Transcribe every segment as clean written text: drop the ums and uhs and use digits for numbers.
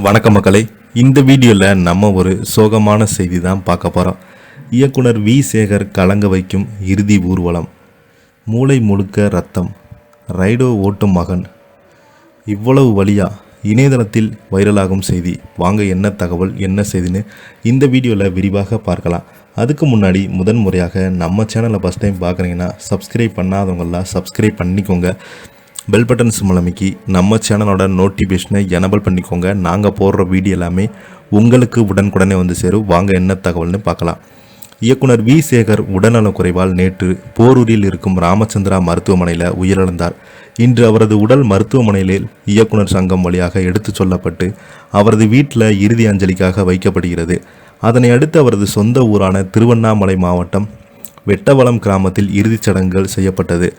வணக்கம் மக்களே. இந்த வீடியோவில் நம்ம ஒரு சோகமான செய்தி தான் பார்க்க போகிறோம். இயக்குனர் வி சேகர் கலங்க வைக்கும் இறுதி ஊர்வலம். மூளை முழுக்க ரத்தம், ரைடோ ஓட்டும் மகன். இவ்வளவு வழியா இணையதளத்தில் வைரலாகும் செய்தி. வாங்க என்ன தகவல் என்ன செய்தின்னு இந்த வீடியோவில் விரிவாக பார்க்கலாம். அதுக்கு முன்னாடி முதன்முறையாக நம்ம சேனலை ஃபஸ்ட் டைம் பார்க்குறீங்கன்னா சப்ஸ்கிரைப் பண்ணாதவங்களாம் சப்ஸ்கிரைப் பண்ணிக்கோங்க. பெல் பட்டன் சிம்பல் அமைக்கி நம்ம சேனலோட நோட்டிஃபிகேஷனை எனபிள் பண்ணிக்கோங்க. நாங்கள் போடுற வீடியோ எல்லாமே உங்களுக்கு உடனுக்குடனே வந்து சேரும். வாங்க என்ன தகவல்னு பார்க்கலாம். இயக்குனர் வி சேகர் உடல்நலக் குறைவால் நேற்று போரூரில் இருக்கும் ராமச்சந்திரா மருத்துவமனையில் உயிரிழந்தார். இன்று அவரது உடல் மருத்துவமனையில் இயக்குனர் சங்கம் வழியாக எடுத்துச் சொல்லப்பட்டு அவரது வீட்டில் இறுதி அஞ்சலிக்காக வைக்கப்படுகிறது. அதனை அடுத்து அவரது சொந்த ஊரான திருவண்ணாமலை மாவட்டம் வெட்டவளம் கிராமத்தில் இறுதிச் சடங்குகள் செய்யப்பட்டது.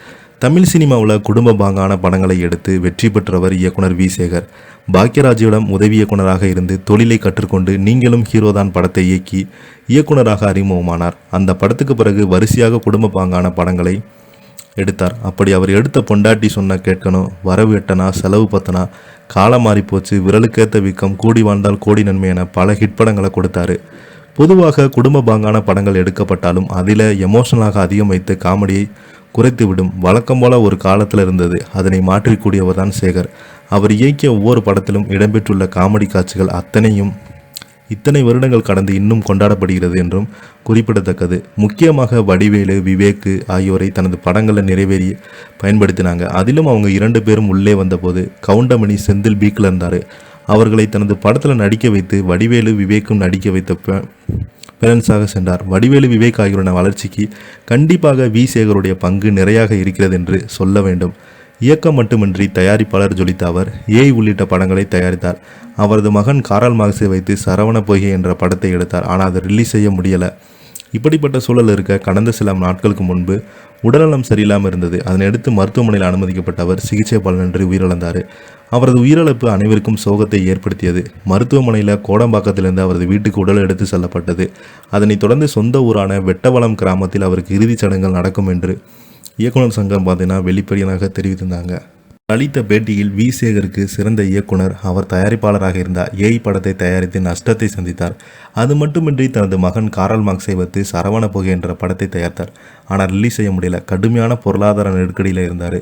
தமிழ் சினிமாவில் குடும்ப பாங்கான படங்களை எடுத்து வெற்றி பெற்றவர் இயக்குனர் வி சேகர். பாக்யராஜிடம் உதவி இயக்குனராக இருந்து தொழிலை கற்றுக்கொண்டு நீங்களும் ஹீரோதான் படத்தை இயக்கி இயக்குனராக அறிமுகமானார். அந்த படத்துக்கு பிறகு வரிசையாக குடும்ப பாங்கான படங்களை எடுத்தார். அப்படி அவர் எடுத்த பொண்டாட்டி சொன்ன கேட்கணும், வரவு எட்டனா, செலவு பத்தனா, காலம் மாறி போச்சு, விரலுக்கேற்ற வீக்கம், கூடி வாழ்ந்தால் கோடி நன்மை என பல ஹிட் படங்களை கொடுத்தாரு. பொதுவாக குடும்ப பாங்கான படங்கள் எடுக்கப்பட்டாலும் அதில் எமோஷனலாக அதிகம் வைத்து காமெடியை குறைத்துவிடும் வழக்கம் போல ஒரு காலத்தில் இருந்தது. அதனை மாற்றிக்கூடியவர் தான் சேகர். அவர் இயக்கிய ஒவ்வொரு படத்திலும் இடம்பெற்றுள்ள காமெடி காட்சிகள் அத்தனையும் இத்தனை வருடங்கள் கடந்து இன்னும் கொண்டாடப்படுகிறது என்றும் குறிப்பிடத்தக்கது. முக்கியமாக வடிவேலு, விவேக்கு ஆகியோரை தனது படங்களில் நிறைவேறி பயன்படுத்தினாங்க. அதிலும் அவங்க 2 பேரும் உள்ளே வந்தபோது கவுண்டமணி செந்தில் பீக்கில் இருந்தார். அவர்களை தனது படத்தில் நடிக்க வைத்து வடிவேலு விவேக்கும் நடிக்க வைத்த பேலன்ஸாக சென்றார். வடிவேலு விவேக் ஆகியோரின் வளர்ச்சிக்கு கண்டிப்பாக வி சேகருடைய பங்கு நிறையாக இருக்கிறது என்று சொல்ல வேண்டும். இயக்கம் மட்டுமின்றி தயாரிப்பாளர் ஜொலித்த அவர் ஏய் உள்ளிட்ட படங்களை தயாரித்தார். அவரது மகன் காரல் மார்க்ஸை வைத்து சரவண பொய்கை என்ற படத்தை எடுத்தார். ஆனால் அதை ரிலீஸ் செய்ய முடியலை. இப்படிப்பட்ட சூழல் இருக்க கடந்த சில நாட்களுக்கு முன்பு உடல்நலம் சரியில்லாமல் இருந்தது. அதனையடுத்து மருத்துவமனையில் அனுமதிக்கப்பட்ட அவர் சிகிச்சை பலனின்றி உயிரிழந்தார். அவரது உயிரிழப்பு அனைவருக்கும் சோகத்தை ஏற்படுத்தியது. மருத்துவமனையில் கோடம்பாக்கத்திலிருந்து அவரது வீட்டுக்கு உடல் எடுத்து செல்லப்பட்டது. அதனைத் தொடர்ந்து சொந்த ஊரான வெட்டவளம் கிராமத்தில் அவருக்கு இறுதிச் சடங்குகள் நடக்கும் என்று இயக்குனர் சங்கம் வெளிப்படையாக தெரிவித்திருந்தாங்க. அளித்த பேட்டியில் வி சேகருக்கு சிறந்த இயக்குனர், அவர் தயாரிப்பாளராக இருந்தார். ஏய் படத்தை தயாரித்து நஷ்டத்தை சந்தித்தார். அது மட்டுமின்றி தனது மகன் காரல் மார்க்ஸை வைத்து சரவண பொய்கை என்ற படத்தை தயாரித்தார். ஆனால் ரிலீஸ் செய்ய முடியல. கடுமையான பொருளாதார நெருக்கடியில் இருந்தார்.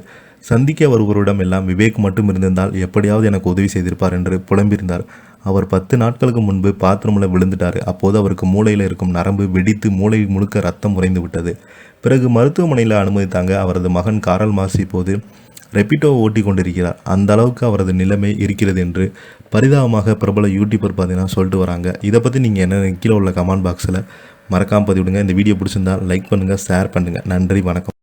சந்திக்க வருவரிடம் எல்லாம் விவேக் மட்டும் இருந்திருந்தால் எப்படியாவது எனக்கு உதவி செய்திருப்பார் என்று புலம்பியிருந்தார். அவர் 10 நாட்களுக்கு முன்பு பாத்ரூமில் விழுந்துட்டார். அப்போது அவருக்கு மூளையில் இருக்கும் நரம்பு வெடித்து மூளை முழுக்க ரத்தம் உறைந்து விட்டது. பிறகு மருத்துவமனையில் அனுமதித்தாங்க. அவரது மகன் காரல் மார்க்ஸ் இப்போது ரெப்பிட்டோ ஓட்டி கொண்டிருக்கிறார். அந்த அளவுக்கு அவரது நிலைமை இருக்கிறது என்று பரிதாபமாக பிரபல யூடியூபர் சொல்லிட்டு வராங்க. இதை பற்றி நீங்கள் என்ன கீழே உள்ள கமெண்ட் பாக்ஸில் மறக்காமல் பதிவிடுங்க. இந்த வீடியோ பிடிச்சிருந்தால் லைக் பண்ணுங்கள், ஷேர் பண்ணுங்கள். நன்றி, வணக்கம்.